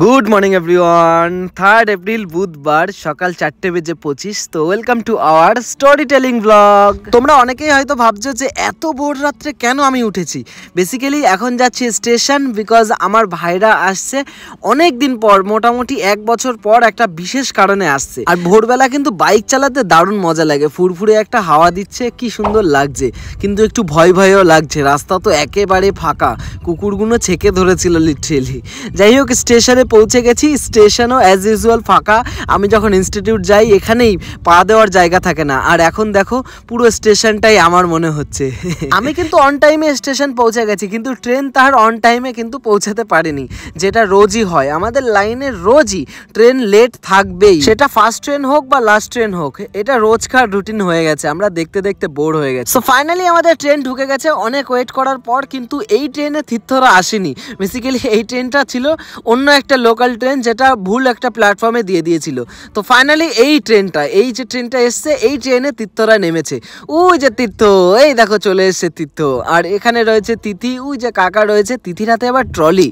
Good morning everyone. 3 April বুধবার সকাল 4:25। তো welcome to our story telling blog. তোমরা অনেকেই হয়তো ভাবছো যে এত ভোর রাত্রে কেন আমি উঠেছি। বেসিক্যালি এখন যাচ্ছি স্টেশন, বিকজ আমার ভাইরা আসছে অনেক দিন পর, মোটামুটি 1 বছর পর একটা বিশেষ কারণে আসছে। আর ভোরবেলা কিন্তু বাইক চালাতে দারুণ মজা লাগে, ফুরফুরে একটা হাওয়া দিচ্ছে, কি সুন্দর লাগছে। কিন্তু একটু ভয় ভয়ও লাগছে, রাস্তা তো একেবারে ফাঁকা, কুকুরগুলো ছেকে ধরেছিল লিটারেলি। যাই হোক, স্টেশনে পৌঁছে গেছি। স্টেশনও অ্যাজ ইউজুয়াল ফাঁকা। আমি যখন ইনস্টিটিউট যাই এখানেই পা দেওয়ার জায়গা থাকে না, আর এখন দেখো পুরো স্টেশনটাই আমার মনে হচ্ছে। আমি কিন্তু অন টাইমে স্টেশন পৌঁছে গেছি, কিন্তু ট্রেন তার অন টাইমে কিন্তু পৌঁছাতে পারেনি, যেটা রোজই হয় আমাদের লাইনে। রোজই ট্রেন লেট থাকবেই, সেটা ফার্স্ট ট্রেন হোক বা লাস্ট ট্রেন হোক, এটা রোজকার রুটিন হয়ে গেছে। আমরা দেখতে দেখতে বোর হয়ে গেছি। সো ফাইনালি আমাদের ট্রেন ঢুকে গেছে অনেক ওয়েট করার পর, কিন্তু এই ট্রেনে তীর্থরা আসেনি। বেসিক্যালি এই ট্রেনটা ছিল অন্য একটা লোকাল ট্রেন, যেটা ভুল একটা প্ল্যাটফর্মে দিয়ে দিয়েছিল। তো ফাইনালি এই যে ট্রেনটা এসছে, এই ট্রেনে তীর্থরা নেমেছে। ওই যে তীর্থ, এই দেখো চলে এসছে তীর্থ। আর এখানে রয়েছে তিথি, ওই যে কাকা রয়েছে, তিথির হাতে আবার ট্রলি।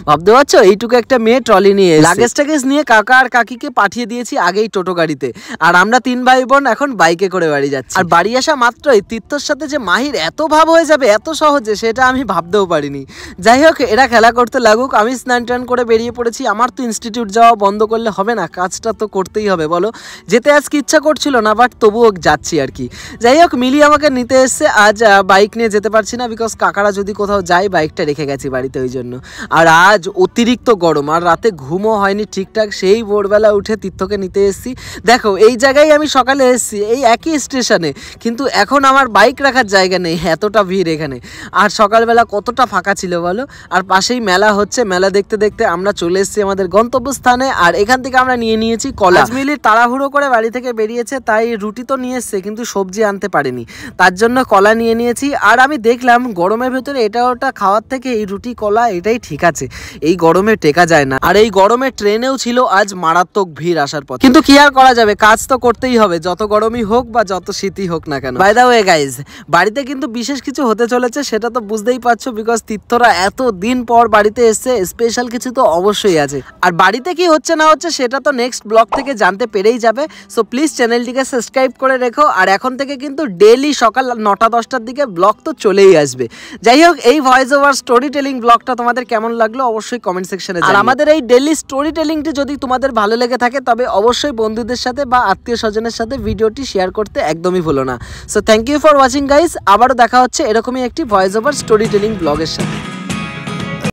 ভাবতে পারছো, এইটুকু একটা মেয়ে ট্রলি নিয়ে লাগেজ টাগেজ নিয়ে কাকা আর কাকিকে পাঠিয়ে দিয়েছি আগেই টোটো গাড়িতে। আর আমরা 3 ভাই বোন এখন বাইকে করে বাড়ি যাচ্ছি। আর বাড়ি আসা মাত্রই তীর্থর সাথে যে মাহির এত ভাব হয়ে যাবে এত সহজে, সেটা আমি ভাবতেও পারিনি। যাই হোক, এরা খেলা করতে লাগুক, আমি স্নান টান করে বেরিয়ে পড়েছি। আমার তো ইনস্টিটিউট যাওয়া বন্ধ করলে হবে না, কাজটা তো করতেই হবে বলো। যেতে আজকে ইচ্ছা করছিল না, বাট তবুও যাচ্ছি আর কি। যাই হোক, মিলি আমাকে নিতে এসছে। আজ বাইক নিয়ে যেতে পারছি না, বিকজ কাকারা যদি কোথাও যায়, বাইকটা রেখে গেছি বাড়িতে, ওই জন্য। আর আজ অতিরিক্ত গরম, আর রাতে ঘুমও হয়নি ঠিকঠাক, সেই ভোরবেলা উঠে তীর্থকে নিতে এসছি। দেখো, এই জায়গায় আমি সকালে এসছি, এই একই স্টেশনে, কিন্তু এখন আমার বাইক রাখার জায়গা নেই, এতটা ভিড় এখানে। আর সকালবেলা কতটা ফাঁকা ছিল বলো। আর পাশেই মেলা হচ্ছে, মেলা দেখতে দেখতে আমরা চলে এসেছি আমাদের গন্তব্যস্থানে। আর এখান থেকে আমরা নিয়ে নিয়েছি কলা। মিলি তাড়াহুড়ো করে বাড়ি থেকে বেরিয়েছে, তাই রুটি তো নিয়ে এসছে, কিন্তু সবজি আনতে পারেনি, তার জন্য কলা নিয়ে নিয়েছি। আর আমি দেখলাম গরমের ভেতরে এটা ওটা খাওয়ার থেকে এই রুটি কলা এটাই ঠিক আছে, এই গরমে টেকা যায় না। আর এই গরমে ট্রেনেও ছিল আজ মারাত্মক ভিড় আসার পর, কিন্তু কি আর করা যাবে, কাজ তো করতেই হবে, যত গরমই হোক বা যত শীতই হোক না কেন। বাই দ্য ওয়ে গাইজ, বাড়িতে কিন্তু বিশেষ কিছু হতে চলেছে, সেটা তো বুঝতেই পারছো, বিকজ তীর্থরা এত দিন পর বাড়িতে এসছে, স্পেশাল কিছু তো অবশ্যই আছে। আর বাড়িতে কি হচ্ছে না হচ্ছে সেটা তো নেক্সট ব্লগ থেকে জানতে পেরেই যাবে। সো প্লিজ চ্যানেলটিকে সাবস্ক্রাইব করে রেখো। আর এখন থেকে কিন্তু ডেইলি সকাল 9টা-10টার দিকে ব্লগ তো চলেই আসবে। যাই হোক, এই ভয়েস ওভার স্টোরি টেলিং ব্লগটা তোমাদের কেমন লাগলো অবশ্যই কমেন্ট সেকশনে জানাও। আর আমাদের এই ডেইলি স্টোরি টেলিংটি যদি তোমাদের ভালো লেগে থাকে, তবে অবশ্যই বন্ধুদের সাথে বা আত্মীয় স্বজনের সাথে ভিডিওটি শেয়ার করতে একদমই ভুলো না। So thank you for watching guys. আবারও দেখা হচ্ছে এরকমই একটি ভয়েস ওভার স্টোরি টেলিং ব্লগের সাথে।